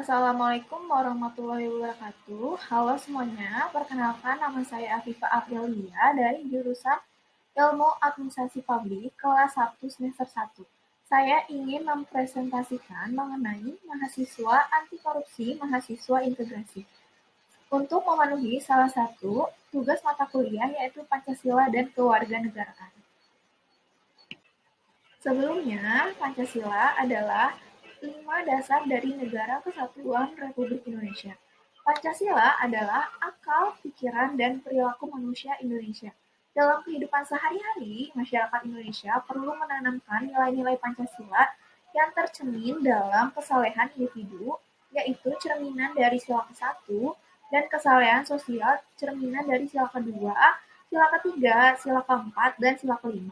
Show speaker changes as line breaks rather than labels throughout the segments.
Assalamualaikum warahmatullahi wabarakatuh. Halo semuanya, perkenalkan nama saya Afifa Aprilia dari jurusan Ilmu Administrasi Publik kelas 1 semester 1. Saya ingin mempresentasikan mengenai mahasiswa anti korupsi, mahasiswa integrasi. Untuk memenuhi salah satu tugas mata kuliah yaitu Pancasila dan Kewarganegaraan. Sebelumnya, Pancasila adalah 5 dasar dari Negara Kesatuan Republik Indonesia. Pancasila adalah akal, pikiran, dan perilaku manusia Indonesia. Dalam kehidupan sehari-hari, masyarakat Indonesia perlu menanamkan nilai-nilai Pancasila yang tercermin dalam kesalehan individu, yaitu cerminan dari sila ke-1, dan kesalehan sosial cerminan dari sila ke-2, sila ke-3, sila ke-4, dan sila ke-5.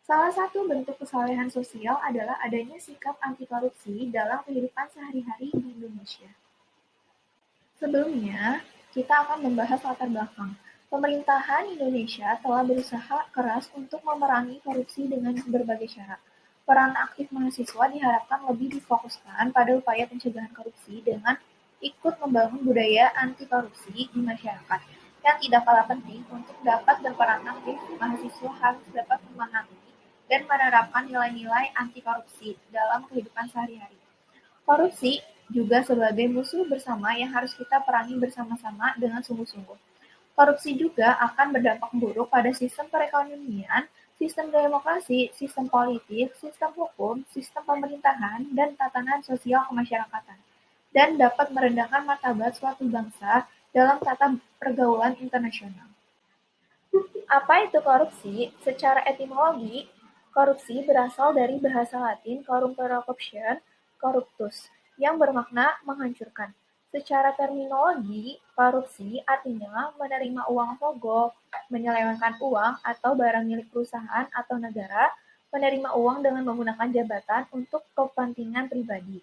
Salah satu bentuk kesalehan sosial adalah adanya sikap anti korupsi dalam kehidupan sehari-hari di Indonesia. Sebelumnya, kita akan membahas latar belakang. Pemerintahan Indonesia telah berusaha keras untuk memerangi korupsi dengan berbagai cara. Peran aktif mahasiswa diharapkan lebih difokuskan pada upaya pencegahan korupsi dengan ikut membangun budaya anti korupsi di masyarakat. Yang tidak kalah penting untuk dapat berperan aktif, mahasiswa harus dapat memahami dan menerapkan nilai-nilai anti korupsi dalam kehidupan sehari-hari. Korupsi juga sebagai musuh bersama yang harus kita perangi bersama-sama dengan sungguh-sungguh. Korupsi juga akan berdampak buruk pada sistem perekonomian, sistem demokrasi, sistem politik, sistem hukum, sistem pemerintahan, dan tatanan sosial kemasyarakatan, dan dapat merendahkan martabat suatu bangsa dalam tata pergaulan internasional. Apa itu korupsi? Secara etimologi, korupsi berasal dari bahasa Latin corumpere corruption, corruptus, yang bermakna menghancurkan. Secara terminologi, korupsi artinya menerima uang pogok, menyelewengkan uang atau barang milik perusahaan atau negara, menerima uang dengan menggunakan jabatan untuk kepentingan pribadi.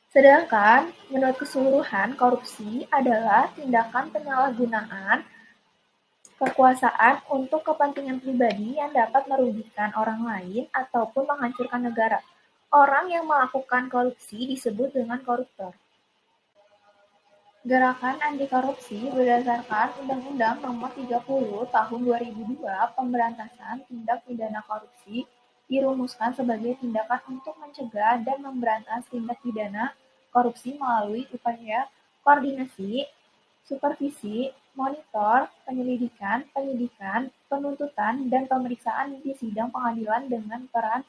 Sedangkan, menurut keseluruhan, korupsi adalah tindakan penyalahgunaan kekuasaan untuk kepentingan pribadi yang dapat merugikan orang lain ataupun menghancurkan negara. Orang yang melakukan korupsi disebut dengan koruptor. Gerakan anti korupsi berdasarkan Undang-Undang Nomor 30 Tahun 2002 Pemberantasan Tindak Pidana Korupsi dirumuskan sebagai tindakan untuk mencegah dan memberantas tindak pidana korupsi melalui upaya koordinasi, supervisi, monitor, penyelidikan, penyidikan, penuntutan, dan pemeriksaan di sidang pengadilan dengan peran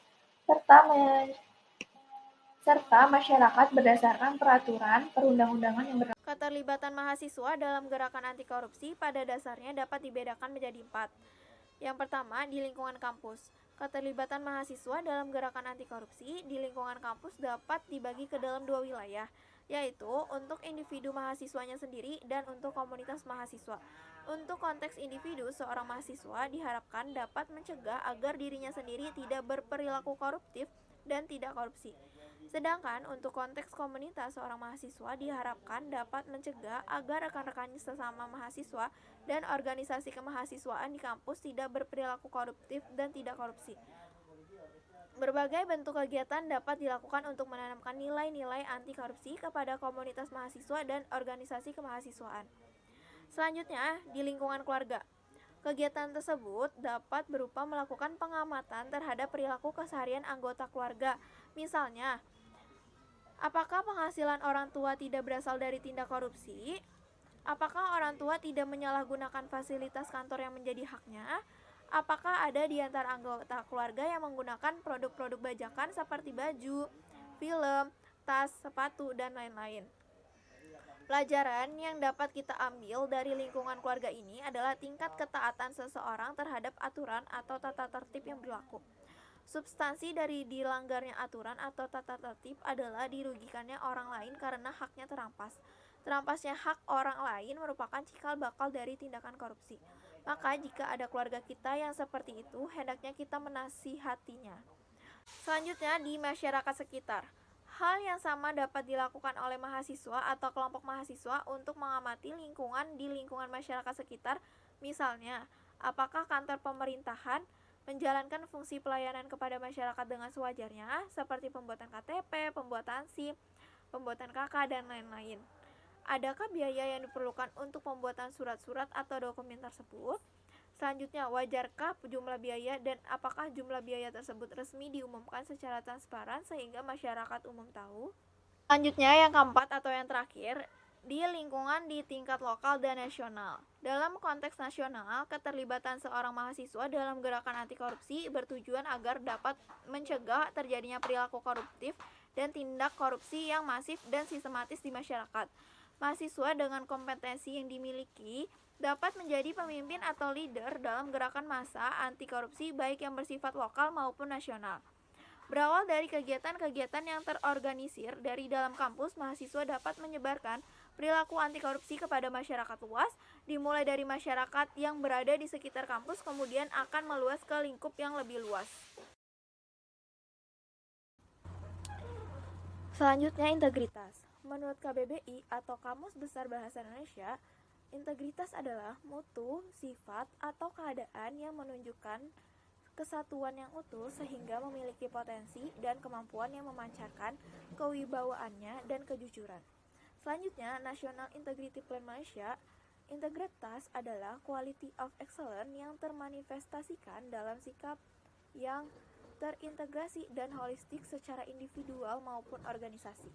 serta masyarakat berdasarkan peraturan perundang-undangan yang berlaku.
Keterlibatan mahasiswa dalam gerakan anti korupsi pada dasarnya dapat dibedakan menjadi 4. Yang pertama, di lingkungan kampus. Keterlibatan mahasiswa dalam gerakan anti korupsi di lingkungan kampus dapat dibagi ke dalam 2 wilayah, yaitu untuk individu mahasiswanya sendiri dan untuk komunitas mahasiswa. Untuk konteks individu, seorang mahasiswa diharapkan dapat mencegah agar dirinya sendiri tidak berperilaku koruptif dan tidak korupsi. Sedangkan untuk konteks komunitas, seorang mahasiswa diharapkan dapat mencegah agar rekan-rekannya sesama mahasiswa dan organisasi kemahasiswaan di kampus tidak berperilaku koruptif dan tidak korupsi. Berbagai bentuk kegiatan dapat dilakukan untuk menanamkan nilai-nilai anti korupsi kepada komunitas mahasiswa dan organisasi kemahasiswaan. Selanjutnya, di lingkungan keluarga. Kegiatan tersebut dapat berupa melakukan pengamatan terhadap perilaku keseharian anggota keluarga. Misalnya, apakah penghasilan orang tua tidak berasal dari tindak korupsi? Apakah orang tua tidak menyalahgunakan fasilitas kantor yang menjadi haknya? Apakah ada di antara anggota keluarga yang menggunakan produk-produk bajakan seperti baju, film, tas, sepatu, dan lain-lain? Pelajaran yang dapat kita ambil dari lingkungan keluarga ini adalah tingkat ketaatan seseorang terhadap aturan atau tata tertib yang berlaku. Substansi dari dilanggarnya aturan atau tata tertib adalah dirugikannya orang lain karena haknya terampas. Terampasnya hak orang lain merupakan cikal bakal dari tindakan korupsi. Maka jika ada keluarga kita yang seperti itu, hendaknya kita menasihatinya. Selanjutnya, di masyarakat sekitar. Hal yang sama dapat dilakukan oleh mahasiswa atau kelompok mahasiswa untuk mengamati lingkungan di lingkungan masyarakat sekitar. Misalnya, apakah kantor pemerintahan menjalankan fungsi pelayanan kepada masyarakat dengan sewajarnya, seperti pembuatan KTP, pembuatan SIM, pembuatan KK, dan lain-lain. Adakah biaya yang diperlukan untuk pembuatan surat-surat atau dokumen tersebut? Selanjutnya, wajarkah jumlah biaya dan apakah jumlah biaya tersebut resmi diumumkan secara transparan sehingga masyarakat umum tahu? Selanjutnya, yang keempat atau yang terakhir, di lingkungan di tingkat lokal dan nasional. Dalam konteks nasional, keterlibatan seorang mahasiswa dalam gerakan anti korupsi bertujuan agar dapat mencegah terjadinya perilaku koruptif dan tindak korupsi yang masif dan sistematis di masyarakat. Mahasiswa dengan kompetensi yang dimiliki dapat menjadi pemimpin atau leader dalam gerakan massa anti korupsi baik yang bersifat lokal maupun nasional. Berawal dari kegiatan-kegiatan yang terorganisir dari dalam kampus, mahasiswa dapat menyebarkan perilaku anti korupsi kepada masyarakat luas, dimulai dari masyarakat yang berada di sekitar kampus, kemudian akan meluas ke lingkup yang lebih luas. Selanjutnya, integritas. Menurut KBBI atau Kamus Besar Bahasa Indonesia, integritas adalah mutu, sifat, atau keadaan yang menunjukkan kesatuan yang utuh sehingga memiliki potensi dan kemampuan yang memancarkan kewibawaannya dan kejujuran. Selanjutnya, National Integrity Plan Malaysia. Integritas adalah quality of excellence yang termanifestasikan dalam sikap yang terintegrasi dan holistik secara individual maupun organisasi.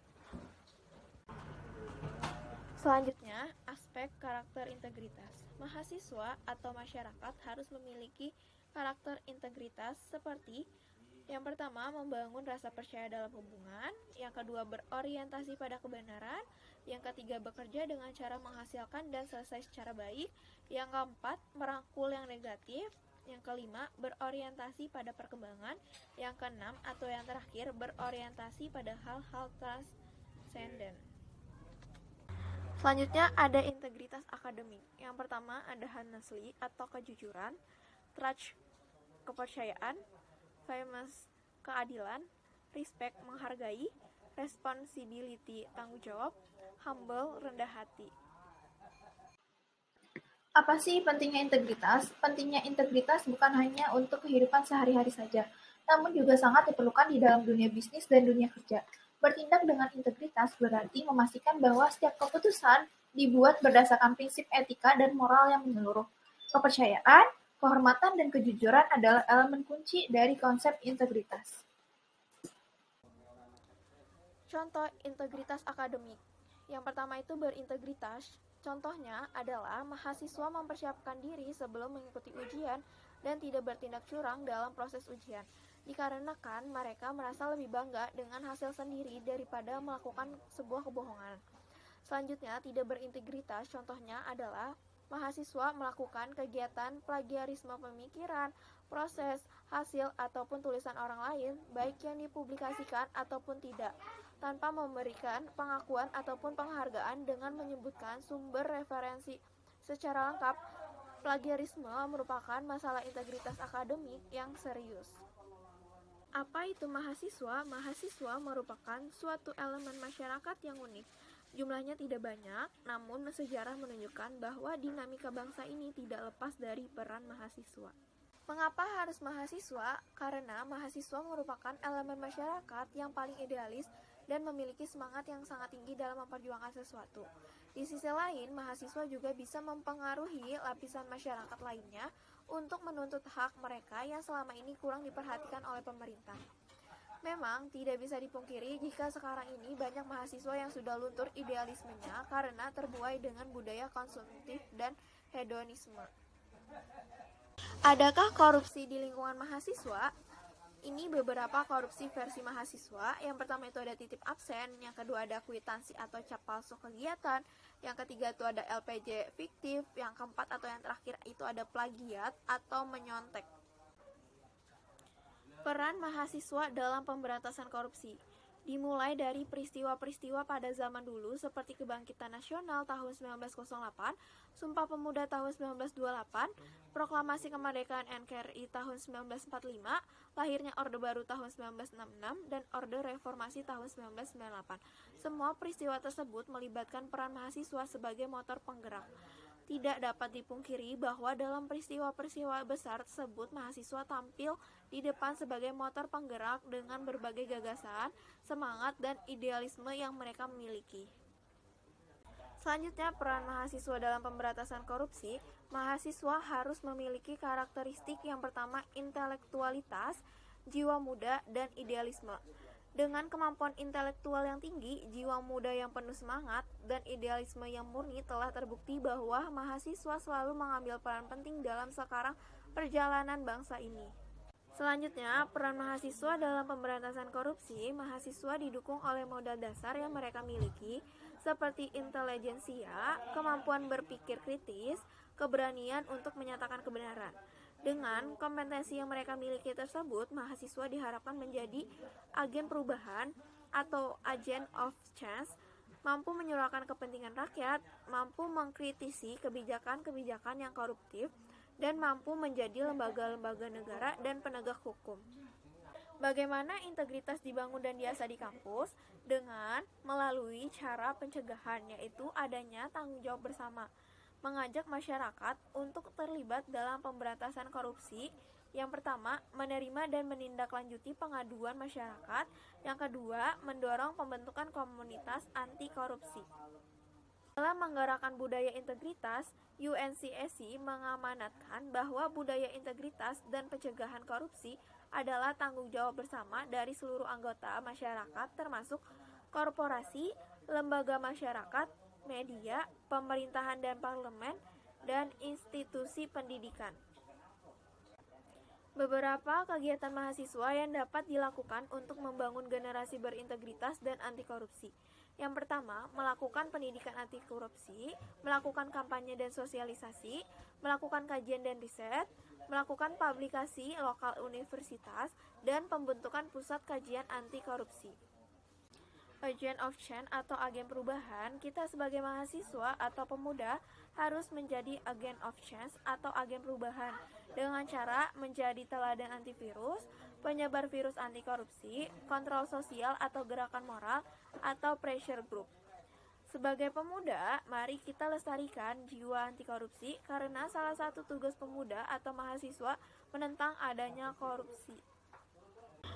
Selanjutnya, aspek karakter integritas. Mahasiswa atau masyarakat harus memiliki karakter integritas seperti yang pertama, membangun rasa percaya dalam hubungan. Yang kedua, berorientasi pada kebenaran. Yang ketiga, bekerja dengan cara menghasilkan dan selesai secara baik. Yang keempat, merangkul yang negatif. Yang kelima, berorientasi pada perkembangan. Yang keenam atau yang terakhir, berorientasi pada hal-hal transenden. Selanjutnya ada integritas akademik. Yang pertama ada honesty atau kejujuran, trust kepercayaan, fairness keadilan, respect menghargai, responsibility tanggung jawab, humble rendah hati.
Apa sih pentingnya integritas? Pentingnya integritas bukan hanya untuk kehidupan sehari-hari saja, namun juga sangat diperlukan di dalam dunia bisnis dan dunia kerja. Bertindak dengan integritas berarti memastikan bahwa setiap keputusan dibuat berdasarkan prinsip etika dan moral yang menyeluruh. Kepercayaan, kehormatan, dan kejujuran adalah elemen kunci dari konsep integritas.
Contoh integritas akademik. Yang pertama itu berintegritas. Contohnya adalah mahasiswa mempersiapkan diri sebelum mengikuti ujian dan tidak bertindak curang dalam proses ujian, dikarenakan mereka merasa lebih bangga dengan hasil sendiri daripada melakukan sebuah kebohongan. Selanjutnya, tidak berintegritas contohnya adalah mahasiswa melakukan kegiatan plagiarisme pemikiran, proses, hasil, ataupun tulisan orang lain, baik yang dipublikasikan ataupun tidak, tanpa memberikan pengakuan ataupun penghargaan dengan menyebutkan sumber referensi secara lengkap. Plagiarisme merupakan masalah integritas akademik yang serius. Apa itu mahasiswa? Mahasiswa merupakan suatu elemen masyarakat yang unik. Jumlahnya tidak banyak, namun sejarah menunjukkan bahwa dinamika bangsa ini tidak lepas dari peran mahasiswa. Mengapa harus mahasiswa? Karena mahasiswa merupakan elemen masyarakat yang paling idealis dan memiliki semangat yang sangat tinggi dalam memperjuangkan sesuatu. Di sisi lain, mahasiswa juga bisa mempengaruhi lapisan masyarakat lainnya untuk menuntut hak mereka yang selama ini kurang diperhatikan oleh pemerintah. Memang tidak bisa dipungkiri jika sekarang ini banyak mahasiswa yang sudah luntur idealismenya karena terbuai dengan budaya konsumtif dan hedonisme. Adakah korupsi di lingkungan mahasiswa? Ini beberapa korupsi versi mahasiswa. Yang pertama itu ada titip absen, yang kedua ada kwitansi atau cap palsu kegiatan, yang ketiga itu ada LPJ fiktif, yang keempat atau yang terakhir itu ada plagiat atau menyontek. Peran mahasiswa dalam pemberantasan korupsi dimulai dari peristiwa-peristiwa pada zaman dulu seperti Kebangkitan Nasional tahun 1908, Sumpah Pemuda tahun 1928, Proklamasi Kemerdekaan NKRI tahun 1945, lahirnya Orde Baru tahun 1966, dan Orde Reformasi tahun 1998. Semua peristiwa tersebut melibatkan peran mahasiswa sebagai motor penggerak. Tidak dapat dipungkiri bahwa dalam peristiwa-peristiwa besar tersebut, mahasiswa tampil di depan sebagai motor penggerak dengan berbagai gagasan, semangat, dan idealisme yang mereka miliki. Selanjutnya, peran mahasiswa dalam pemberantasan korupsi. Mahasiswa harus memiliki karakteristik yang pertama, intelektualitas, jiwa muda, dan idealisme. Dengan kemampuan intelektual yang tinggi, jiwa muda yang penuh semangat, dan idealisme yang murni telah terbukti bahwa mahasiswa selalu mengambil peran penting dalam sekarang perjalanan bangsa ini. Selanjutnya, peran mahasiswa dalam pemberantasan korupsi. Mahasiswa didukung oleh modal dasar yang mereka miliki, seperti intelijensia, kemampuan berpikir kritis, keberanian untuk menyatakan kebenaran. Dengan kompetensi yang mereka miliki tersebut, mahasiswa diharapkan menjadi agen perubahan atau agent of change, mampu menyuarakan kepentingan rakyat, mampu mengkritisi kebijakan-kebijakan yang koruptif, dan mampu menjadi lembaga-lembaga negara dan penegak hukum. Bagaimana integritas dibangun dan diasah di kampus? Dengan melalui cara pencegahan, yaitu adanya tanggung jawab bersama, mengajak masyarakat untuk terlibat dalam pemberantasan korupsi. Yang pertama, menerima dan menindaklanjuti pengaduan masyarakat. Yang kedua, mendorong pembentukan komunitas anti korupsi. Dalam menggerakkan budaya integritas, UNCSC mengamanatkan bahwa budaya integritas dan pencegahan korupsi adalah tanggung jawab bersama dari seluruh anggota masyarakat, termasuk korporasi, lembaga masyarakat, media, pemerintahan dan parlemen, dan institusi pendidikan. Beberapa kegiatan mahasiswa yang dapat dilakukan untuk membangun generasi berintegritas dan anti korupsi. Yang pertama, melakukan pendidikan anti korupsi, melakukan kampanye dan sosialisasi, melakukan kajian dan riset, melakukan publikasi lokal universitas, dan pembentukan pusat kajian anti korupsi. Agent of change atau agen perubahan. Kita sebagai mahasiswa atau pemuda harus menjadi agent of change atau agen perubahan dengan cara menjadi teladan antivirus, penyebar virus anti korupsi, kontrol sosial atau gerakan moral, atau pressure group. Sebagai pemuda, mari kita lestarikan jiwa anti korupsi karena salah satu tugas pemuda atau mahasiswa menentang adanya korupsi.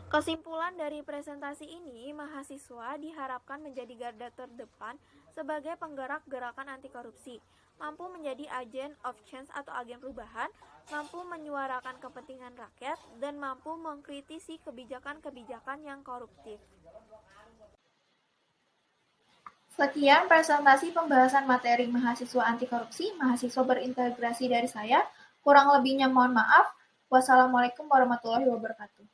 Kesimpulan dari presentasi ini, mahasiswa diharapkan menjadi garda terdepan sebagai penggerak gerakan anti korupsi, mampu menjadi agent of change atau agen perubahan, mampu menyuarakan kepentingan rakyat, dan mampu mengkritisi kebijakan-kebijakan yang koruptif.
Sekian presentasi pembahasan materi mahasiswa anti korupsi, mahasiswa berintegrasi dari saya. Kurang lebihnya mohon maaf. Wassalamualaikum warahmatullahi wabarakatuh.